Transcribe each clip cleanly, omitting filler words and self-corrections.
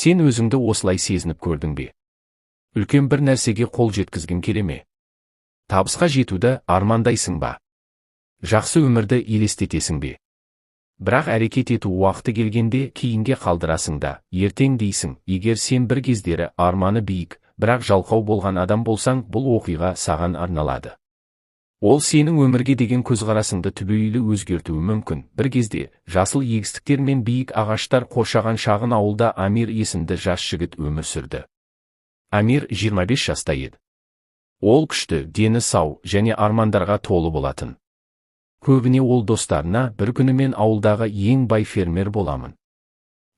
Сен өзіңді осылай сезініп көрдің бе? Үлкен бір нәрсеге қол жеткізгің келе ме? Табысқа жетуді армандайсың ба? Жақсы өмірді елестетесің бе? Бірақ әрекет ету уақыты келгенде кейінге қалдырасың да, ертең дейсің, егер сен бір кездері арманы биік, бірақ жалқау болған адам болсаң, бұл оқиға саған арналады. Ол сенің өмірге деген көзқарасыңды түбегейлі өзгертуі мүмкін. Бір кезде жасыл егістіктер мен биік ағаштар қоршаған шағын ауылда Амир есімді жас жігіт өмір сүрді. Амир 25 жаста еді. Ол күшті, дені сау және армандарға толы болатын. Көбіне ол достарына бір күні мен ауылдағы ең бай фермер боламын.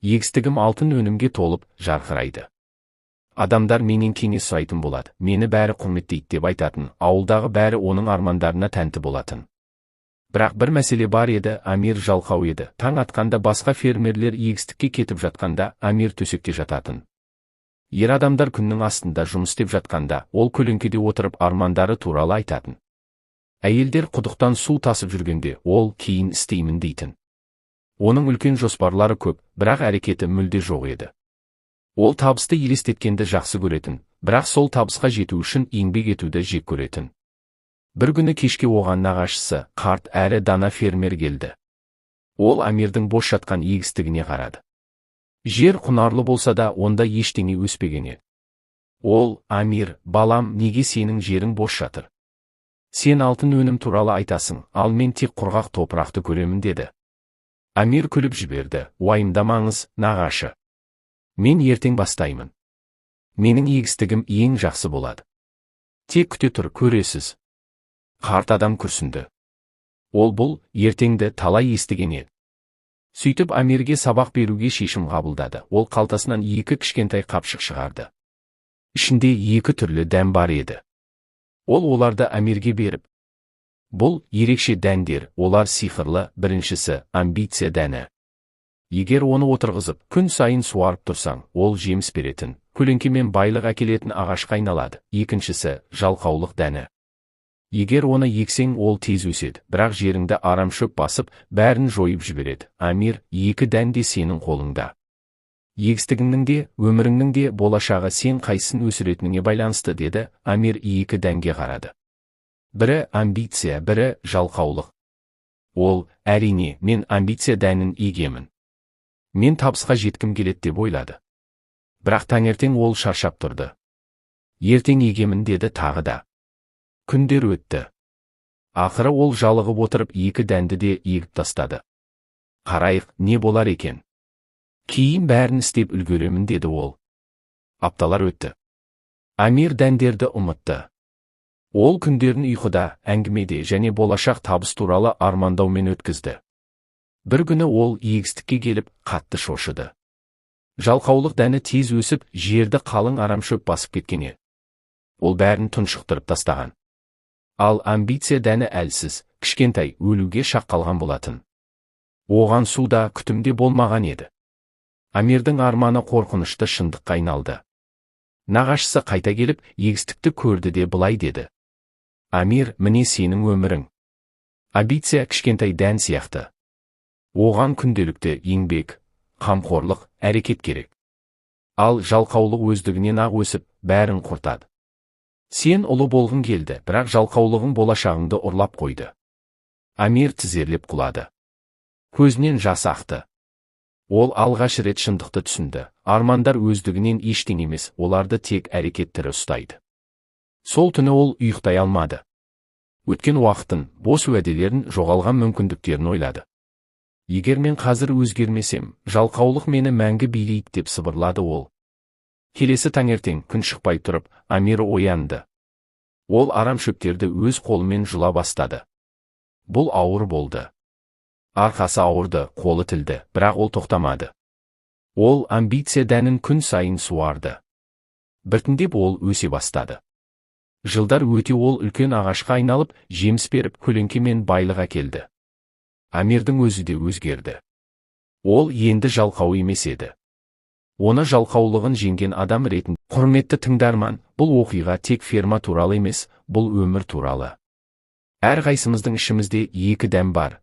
Егістігім алтын өнімге толып жарқырайды. Адамдар менен кеңес сұрайтын болады, мені бәрі құрметтейді деп айтатын, ауылдағы бәрі оның армандарына тәнті болатын. Бірақ бір мәселе бар еді, Амир жалқау еді. Таң атқанда басқа фермерлер егістікке кетіп жатқанда, Амир төсекте жататын. Ер адамдар күннің астында жұмыс істеп жатқанда, ол көлеңкеде отырып армандары туралы айтатын. Әйелдер құдықтан су тасып жүргенде, ол кейін істеймін дейтін. Оның үлкен жоспарлары көп, бірақ әрекеті мүлде жоқ еді. Ол табысты елестеткенді жақсы көретін, бірақ сол табысқа жету үшін еңбек етуді жек көретін. Бір күні кешке оған нағашысы, қарт әрі дана фермер келді. Ол Амирдің бос жатқан егістігіне қарады. Жер құнарлы болса да, онда ештеңе өспеген еді. Ол: Амир, балам, неге сенің жерің бос жатыр? Сен алтын өнім туралы айтасың, ал мен тек құрғақ топырақты көремін деді. Амир күліп жіберді: уайымдамаңыз, нағашы. Мен ертең бастаймын. Менің егістігім ең жақсы болады. Тек күте тұр, көресіз. Қарт адам күрсінді. Ол бұл ертеңді талай естіген еді. Сөйтіп Амирге сабақ беруге шешім қабылдады. Ол қалтасынан 2 кішкентай қапшық шығарды. Ішінде 2 түрлі дән бар еді. Ол оларды Амирге беріп: бұл ерекше дәндер, олар сиқырлы. Біріншісі амбиция дәні. Егер оны отырғызып, күн сайын суарып тұрсаң, ол жеміс беретін, көлеңке мен байлық әкелетін ағашқа айналады. Екіншісі жалқаулық дәні. Егер оны ексең, ол тез өседі, бірақ жеріңді арамшөп басып, бәрін жойып жібереді. Амир, 2 дән де сенің қолыңда. Егістігіңнің де, өміріңнің де болашағы сен қайсысын өсіретініңе байланысты, деді. Амир 2 дәнге қарады. Бірі амбиция, бірі жалқаулық. Ол: әрине, мен амбиция дәнін егемін. Мен табысқа жеткім келеді деп ойлады. Бірақ таңертең ол шаршап тұрды. Ертең егемін деді тағы да. Күндер өтті. Ақыры ол жалығып отырып 2 дәнді де егіп тастады. Қарайық, не болар екен? Кейін бәрін істеп үлгеремін деді ол. Апталар өтті. Амир дәндерді ұмытты. Ол күндерін ұйқыда, әңгімеде және болашақ табыс туралы армандаумен өткізді. Бір күні ол егістікке келіп, қатты шошыды. Жалқаулық дәні тез өсіп, жерді қалың арамшөп басып кеткен еді. Ол бәрін тұншықтырып тастаған. Ал амбиция дәні әлсіз, кішкентай, өлуге шақ қалған болатын. Оған суда, күтімде болмаған еді. Амирдің арманы қорқынышты шындыққа айналды. Нағашысы қайта келіп, егістікті көрді де былай деді: Амир, міне сенің өмірің. Амбиция кішкентай дән сияқты. Оған күнделікті еңбек, қамқорлық, әрекет керек. Ал жалқаулық өздігінен ақ өсіп, бәрін құртады. Сен ұлы болғың келді, бірақ жалқаулығың болашағыңды ұрлап қойды. Амир тізерлеп құлады. Көзінен жас ақты. Ол алғаш рет шындықты түсінді. Армандар өздігінен ештеңе емес, оларды тек әрекет тірі ұстайды. Сол түні ол ұйықтай алмады. Өткен уақытын, бос уәделерін, жоғалған мүмкіндіктерін ойлады. Егер мен қазір өзгермесем, жалқаулық мені мәңгі билейді деп сыбырлады ол. Келесі таңертең, күн шықпай тұрып, Амир оянды. Ол арамшөптерді өз қолымен жұла бастады. Бұл ауыр болды. Арқасы ауырды, қолы тілді, бірақ ол тоқтамады. Ол амбиция дәнін күн сайын суарды. Біртіндеп ол өсе бастады. Жылдар өте ол үлкен ағашқа айналып, жеміс беріп, көлеңке мен байлық әкелді. Амирдің өзі де өзгерді. Ол енді жалқау емес еді. Оны жалқаулығын жеңген адам ретінде. Құрметті тыңдарман, бұл оқиға тек ферма туралы емес, бұл өмір туралы. Әрқайсымыздың ішімізде 2 дән бар.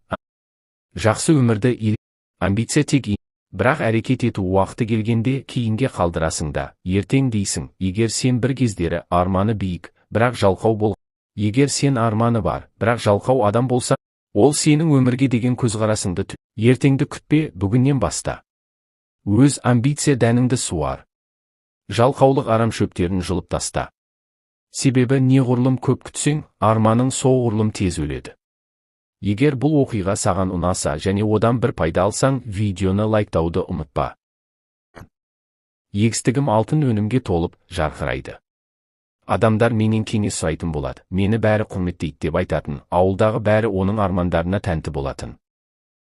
Жақсы өмірді амбиция тек Бірақ әрекет ету уақыты келгенде кейінге қалдырасың да, ертең дейсің, егер сен бір кездері арманы биік, бірақ жалқау бол. Егер сен арманы бар, бірақ жалқау адам болса, ол сенің өмірге деген көзқарасыңды ертеңді күтпе, бүгіннен баста. Өз амбиция дәніңді суар. Жалқаулық арам шөптерін жұлып таста. Себебі неғұрлым көп күтсең, арманың соғұрлым тез өледі. Егер бұл оқиға саған ұнаса және одан бір пайда алсаң, видеоны лайктауды ұмытпа. Егістігім алтын өнімге толып, жарқырайды. Адамдар менен кеңес сұрайтын болады, мені бәрі құрметтейді деп айтатын, ауылдағы бәрі оның армандарына тәнті болатын.